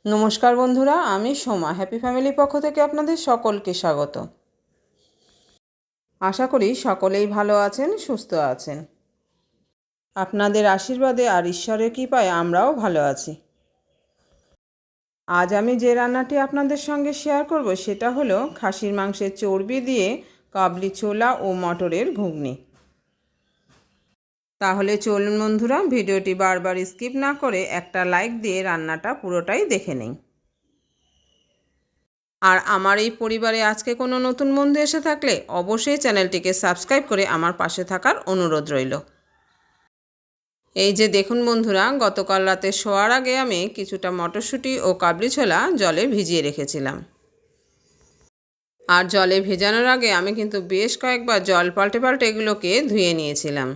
নমস্কার বন্ধুরা, আমি সোমা হ্যাপি ফ্যামিলি পক্ষ থেকে আপনাদের সকলকে স্বাগত। আশা করি সকলেই ভালো আছেন, সুস্থ আছেন। আপনাদের আশীর্বাদে আর ঈশ্বরের কৃপায় আমরাও ভালো আছি। আজ আমি যে রান্নাটি আপনাদের সঙ্গে শেয়ার করব সেটা হলো খাসির মাংসের চর্বি দিয়ে কাবলি ছোলা ও মটরের ঘুগনি। তাহলে চলুন বন্ধুরা, ভিডিওটি বারবার স্কিপ না করে একটা লাইক দিয়ে রান্নাটা পুরোটাই দেখে নিন। আর আমার এই পরিবারে আজকে কোনো নতুন বন্ধু এসে থাকলে অবশ্যই চ্যানেলটিকে সাবস্ক্রাইব করে আমার পাশে থাকার অনুরোধ রইল। এই যে দেখুন বন্ধুরা, গতকাল রাতে শোয়ার আগে আমি কিছুটা মটরশুঁটি ও কাবলি ছোলা জলে ভিজিয়ে রেখেছিলাম। আর জলে ভেজানোর আগে আমি কিন্তু বেশ কয়েকবার জল পাল্টে পাল্টে এগুলোকে ধুয়ে নিয়েছিলাম।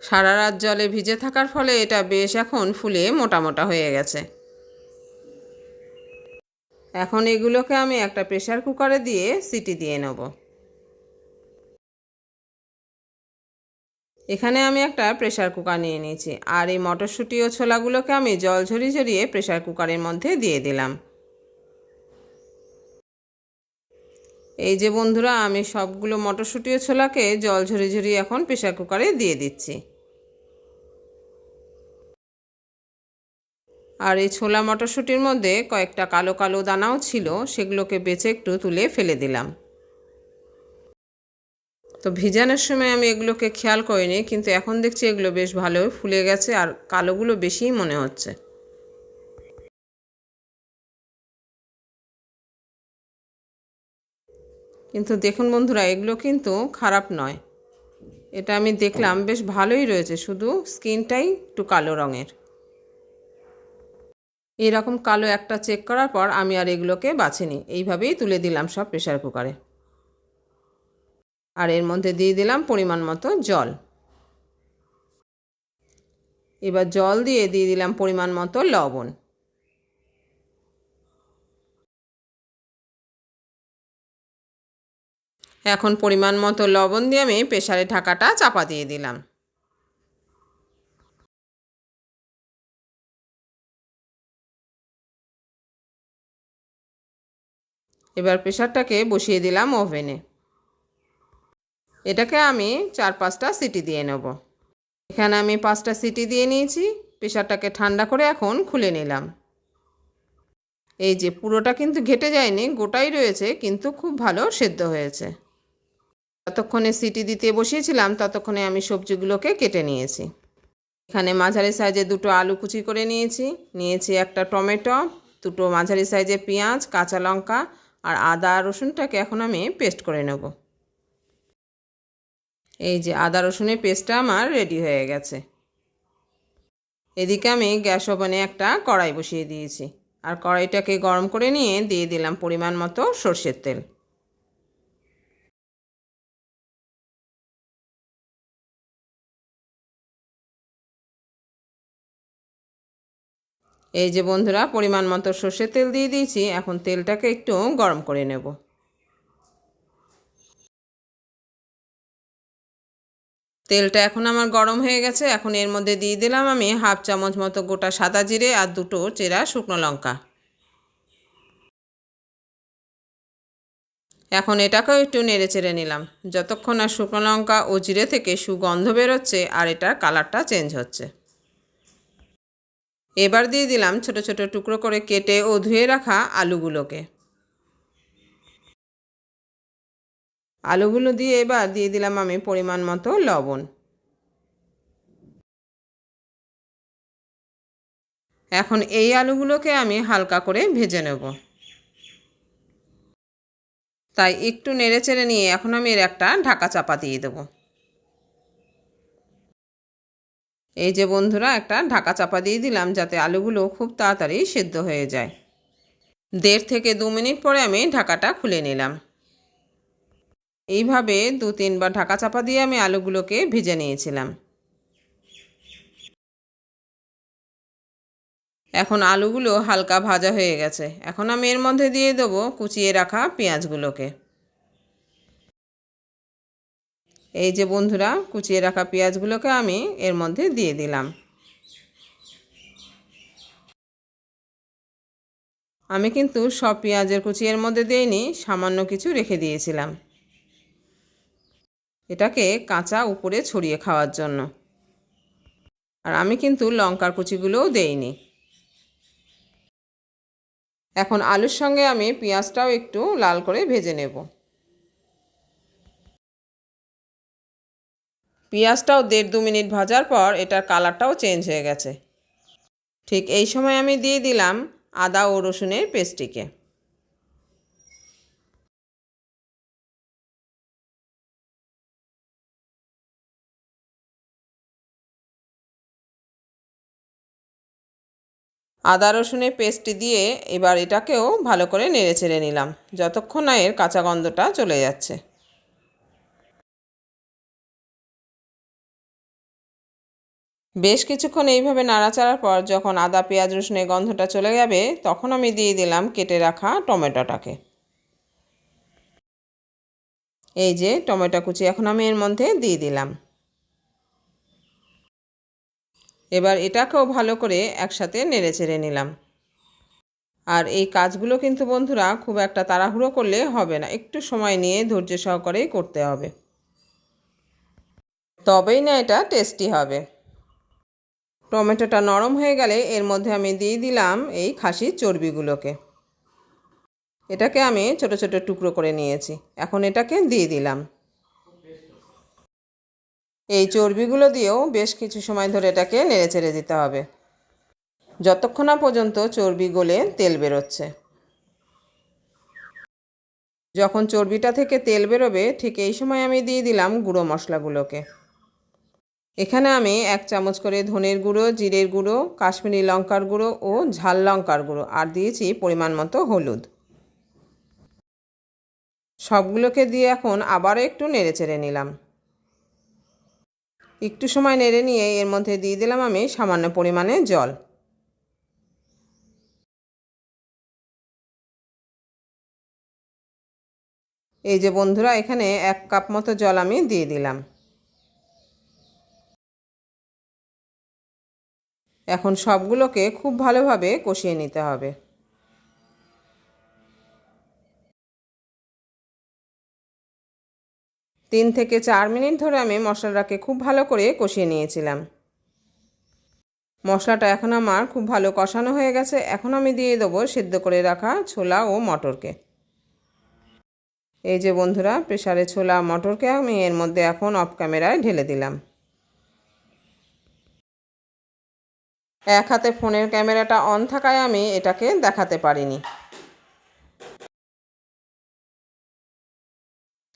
সারা রাত জলে ভিজে থাকার ফলে এটা বেশ এখন ফুলে মোটা মোটা হয়ে গেছে। এখন এগুলোকে আমি একটা প্রেসার কুকারে দিয়ে সিটি দিয়ে নেব। এখানে আমি একটা প্রেসার কুকার নিয়ে নিয়েছি আর এই মটরশুঁটি ও ছোলাগুলোকে আমি জল ঝরিয়ে ঝরিয়ে প্রেসার কুকারের মধ্যে দিয়ে দিলাম। এই যে বন্ধুরা, আমি সবগুলো মটরশুঁটি ও ছোলাকে জল ঝরিয়ে ঝরিয়ে এখন প্রেসার কুকারে দিয়ে দিচ্ছি। আর এই ছোলা মটরশুঁটির মধ্যে কয়েকটা কালো কালো দানাও ছিল, সেগুলোকে বেছে একটু তুলে ফেলে দিলাম। তো ভিজানোর সময় আমি এগুলোকে খেয়াল করিনি, কিন্তু এখন দেখছি এগুলো বেশ ভালোই ফুলে গেছে আর কালোগুলো বেশিই মনে হচ্ছে। কিন্তু দেখুন বন্ধুরা, এগুলো কিন্তু খারাপ নয়। এটা আমি দেখলাম বেশ ভালোই রয়েছে, শুধু স্কিনটাই একটু কালো রঙের। এইরকম কালো একটা চেক করার পর আমি আর এগুলোকে বাছিনি, এইভাবেই তুলে দিলাম সব প্রেসার কুকারে। আর এর মধ্যে দিয়ে দিলাম পরিমাণ মতো জল। এবার জল দিয়ে দিলাম পরিমাণ মতো লবণ। এখন পরিমাণ মতো লবণ দিয়ে আমি প্রেসারে ঢাকাটা চাপা দিয়ে দিলাম। এবার প্রেসারটাকে বসিয়ে দিলাম ওভেনে। এটাকে আমি 4-5টা সিটি দিয়ে নেব। এখানে আমি 5টা সিটি দিয়ে নিয়েছি। প্রেসারটাকে ঠান্ডা করে এখন খুলে নিলাম। এই যে পুরোটা কিন্তু ঘেটে যায়নি, গোটাই রয়েছে, কিন্তু খুব ভালো সেদ্ধ হয়েছে। যতক্ষণে সিটি দিতে বসিয়েছিলাম ততক্ষণে আমি সবজিগুলোকে কেটে নিয়েছি। এখানে মাঝারি সাইজে 2টো আলু কুচি করে নিয়েছি একটা টমেটো, 2টো মাঝারি সাইজে পেঁয়াজ, কাঁচা লঙ্কা আর আদা রসুনটাকে এখন আমি পেস্ট করে নেব। এই যে আদা রসুনের পেস্টটা আমার রেডি হয়ে গেছে। এদিকে আমি গ্যাস ওভেনে একটা কড়াই বসিয়ে দিয়েছি আর কড়াইটাকে গরম করে নিয়ে দিয়ে দিলাম পরিমাণ মতো সরষের তেল। এই যে বন্ধুরা, পরিমাণ মতো সরষের তেল দিয়ে দিয়েছি। এখন তেলটাকে একটু গরম করে নেব। তেলটা এখন আমার গরম হয়ে গেছে। এখন এর মধ্যে দিয়ে দিলাম আমি 1/2 চামচ মতো গোটা সাদা জিরে আর 2টো চেরা শুকনো লঙ্কা। এখন এটাকেও একটু নেড়ে চেড়ে নিলাম, যতক্ষণ না শুকনো লঙ্কা ও জিরে থেকে সুগন্ধ বেরোচ্ছে আর এটার কালারটা চেঞ্জ হচ্ছে। এবার দিয়ে দিলাম ছোট ছোট টুকরো করে কেটে ও ধুয়ে রাখা আলুগুলোকে। আলুগুলো দিয়ে এবার দিয়ে দিলাম আমি পরিমাণ মতো লবণ। এখন এই আলুগুলোকে আমি হালকা করে ভেজে নেব, তাই একটু নেড়ে চেড়ে নিয়ে এখন আমি এর একটা ঢাকা চাপা দিয়ে দেব। এই যে বন্ধুরা, একটা ঢাকা চাপা দিয়ে দিলাম যাতে আলুগুলো খুব তাড়াতাড়ি সেদ্ধ হয়ে যায়। 1.5 থেকে 2 মিনিট পরে আমি ঢাকাটা খুলে নিলাম। এইভাবে 2-3 বার ঢাকা চাপা দিয়ে আমি আলুগুলোকে ভেজে নিয়েছিলাম। এখন আলুগুলো হালকা ভাজা হয়ে গেছে। এখন আমি এর মধ্যে দিয়ে দেবো কুচিয়ে রাখা পেঁয়াজগুলোকে। এই যে বন্ধুরা, কুচিয়ে রাখা পেঁয়াজগুলোকে আমি এর মধ্যে দিয়ে দিলাম। আমি কিন্তু সব পেঁয়াজের কুচি এর মধ্যে দিইনি, সামান্য কিছু রেখে দিয়েছিলাম এটাকে কাঁচা উপরে ছড়িয়ে খাওয়ার জন্য। আর আমি কিন্তু লঙ্কার কুচিগুলোও দেইনি। এখন আলুর সঙ্গে আমি পেঁয়াজটাও একটু লাল করে ভেজে নেব। পেঁয়াজটাও 1.5-2 মিনিট ভাজার পর এটার কালারটাও চেঞ্জ হয়ে গেছে। ঠিক এই সময় আমি দিয়ে দিলাম আদা ও রসুনের পেস্টটিকে। আদা রসুনের পেস্টটি দিয়ে এবার এটাকেও ভালো করে নেড়েচেড়ে নিলাম যতক্ষণ না এর কাঁচা গন্ধটা চলে যাচ্ছে। বেশ কিছুক্ষণ এইভাবে নাড়াচাড়ার পর যখন আদা পেঁয়াজ রসুনের গন্ধটা চলে যাবে তখন আমি দিয়ে দিলাম কেটে রাখা টমেটোটাকে। এই যে টমেটো কুচি এখন আমি এর মধ্যে দিয়ে দিলাম। এবার এটাকেও ভালো করে একসাথে নেড়েচেড়ে নিলাম। আর এই কাজগুলো কিন্তু বন্ধুরা খুব একটা তাড়াহুড়ো করলে হবে না, একটু সময় নিয়ে ধৈর্য সহকারেই করতে হবে, তবেই না এটা টেস্টি হবে। টমেটোটা নরম হয়ে গেলে এর মধ্যে আমি দিয়ে দিলাম এই খাসির চর্বিগুলোকে। এটাকে আমি ছোট ছোট টুকরো করে নিয়েছি, এখন এটাকে দিয়ে দিলাম। এই চর্বিগুলো দিয়েও বেশ কিছু সময় ধরে এটাকে নেড়েচেড়ে দিতে হবে যতক্ষণ না পর্যন্ত চর্বি গলে তেল বেরোচ্ছে। যখন চর্বিটা থেকে তেল বেরোবে ঠিক এই সময় আমি দিয়ে দিলাম গুঁড়ো মশলাগুলোকে। এখানে আমি 1 চামচ করে ধনের গুঁড়ো, জিরের গুঁড়ো, কাশ্মীরি লঙ্কার গুঁড়ো ও ঝাল লঙ্কার গুঁড়ো আর দিয়েছি পরিমাণ মতো হলুদ। সবগুলোকে দিয়ে এখন আবারও একটু নেড়েচেড়ে নিলাম। একটু সময় নেড়ে নিয়ে এর মধ্যে দিয়ে দিলাম আমি সামান্য পরিমাণে জল। এই যে বন্ধুরা এখানে 1 কাপ মতো জল আমি দিয়ে দিলাম। এখন সবগুলোকে খুব ভালোভাবে কষিয়ে নিতে হবে। 3 থেকে 4 মিনিট ধরে আমি মশলাটাকে খুব ভালো করে কষিয়ে নিয়েছিলাম। মশলাটা এখন আমার খুব ভালো কষানো হয়ে গেছে। এখন আমি দিয়ে দেবো সেদ্ধ করে রাখা ছোলা ও মটরকে। এই যে বন্ধুরা প্রেসারে ছোলা মটরকে আমি এর মধ্যে এখন অফ ক্যামেরায় ঢেলে দিলাম। এক হাতে ফোনের ক্যামেরাটা অন থাকায় আমি এটাকে দেখাতে পারিনি।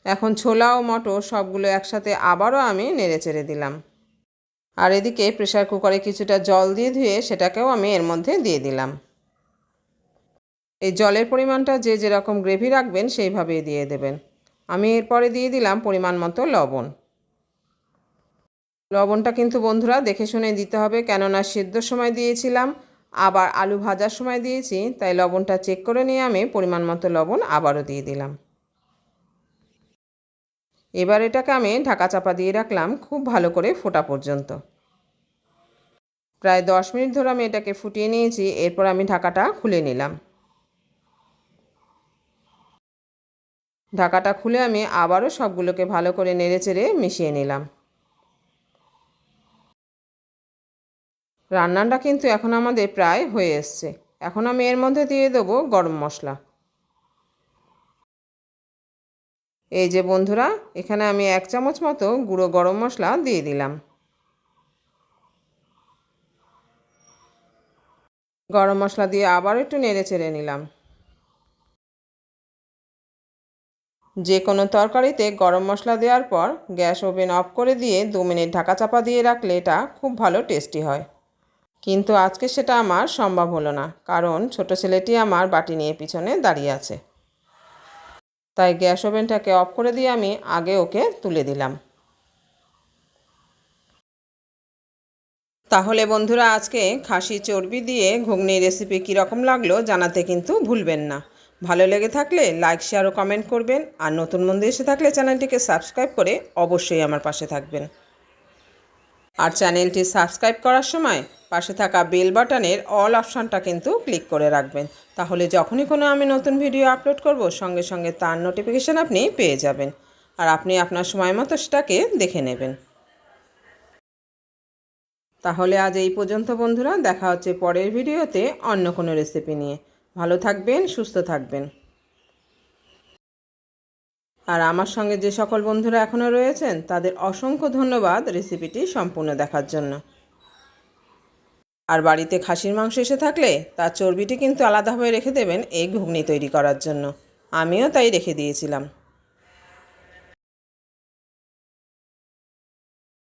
এখন ছোলা ও মটর সবগুলো একসাথে আবারও আমি নেড়েচেড়ে দিলাম। আর এদিকে প্রেসার কুকারে কিছুটা জল দিয়ে ধুয়ে সেটাকেও আমি এর মধ্যে দিয়ে দিলাম। এই জলের পরিমাণটা যে যেরকম গ্রেভি রাখবেন সেইভাবেই দিয়ে দেবেন। আমি এরপরে দিয়ে দিলাম পরিমাণ মতো লবণ। লবণটা কিন্তু বন্ধুরা দেখে শুনে দিতে হবে, কেননা সেদ্ধর সময় দিয়েছিলাম আবার আলু ভাজার সময় দিয়েছি, তাই লবণটা চেক করে নিয়ে আমি পরিমাণ মতো লবণ আবারও দিয়ে দিলাম। এবার এটাকে আমি ঢাকা চাপা দিয়ে রাখলাম খুব ভালো করে ফোটা পর্যন্ত। প্রায় 10 মিনিট ধরে আমি এটাকে ফুটিয়ে নিয়েছি। এরপর আমি ঢাকাটা খুলে নিলাম। ঢাকাটা খুলে আমি আবারও সবগুলোকে ভালো করে নেড়েচেড়ে মিশিয়ে নিলাম। রান্নাটা কিন্তু এখন আমাদের প্রায় হয়ে এসছে। এখন আমি এর মধ্যে দিয়ে দেবো গরম মশলা। এই যে বন্ধুরা এখানে আমি 1 চামচ মতো গুঁড়ো গরম মশলা দিয়ে দিলাম। গরম মশলা দিয়ে আবার একটু নেড়েচেড়ে নিলাম। যে কোনো তরকারিতে গরম মশলা দেওয়ার পর গ্যাস ওভেন অফ করে দিয়ে 2 মিনিট ঢাকা চাপা দিয়ে রাখলে এটা খুব ভালো টেস্টি হয়। কিন্তু আজকে সেটা আমার সম্ভব হলো না, কারণ ছোট ছেলেটি আমার বাটি নিয়ে পিছনে দাঁড়িয়ে আছে। তাই গ্যাস ওভেনটাকে অফ করে দিয়ে আমি আগে ওকে তুলে দিলাম। তাহলে বন্ধুরা আজকে খাসি চর্বি দিয়ে ঘুগনি রেসিপি কীরকম লাগলো জানাতে কিন্তু ভুলবেন না। ভালো লেগে থাকলে লাইক শেয়ার ও কমেন্ট করবেন, আর নতুন বন্ধু এসে থাকলে চ্যানেলটিকে সাবস্ক্রাইব করে অবশ্যই আমার পাশে থাকবেন। আর চ্যানেলটি সাবস্ক্রাইব করার সময় পাশে থাকা বেল বাটনের অল অপশানটা কিন্তু ক্লিক করে রাখবেন, তাহলে যখনই কোনো আমি নতুন ভিডিও আপলোড করব সঙ্গে সঙ্গে তার নোটিফিকেশান আপনি পেয়ে যাবেন, আর আপনি আপনার সময় মতো সেটাকে দেখে নেবেন। তাহলে আজ এই পর্যন্ত বন্ধুরা, দেখা হচ্ছে পরের ভিডিওতে অন্য কোনো রেসিপি নিয়ে। ভালো থাকবেন, সুস্থ থাকবেন। আর আমার সঙ্গে যে সকল বন্ধুরা এখনও রয়েছেন তাদের অসংখ্য ধন্যবাদ রেসিপিটি সম্পূর্ণ দেখার জন্য। আর বাড়িতে খাসির মাংস এসে থাকলে তার চর্বিটি কিন্তু আলাদাভাবে রেখে দেবেন এই ঘুগনি তৈরি করার জন্য। আমিও তাই রেখে দিয়েছিলাম।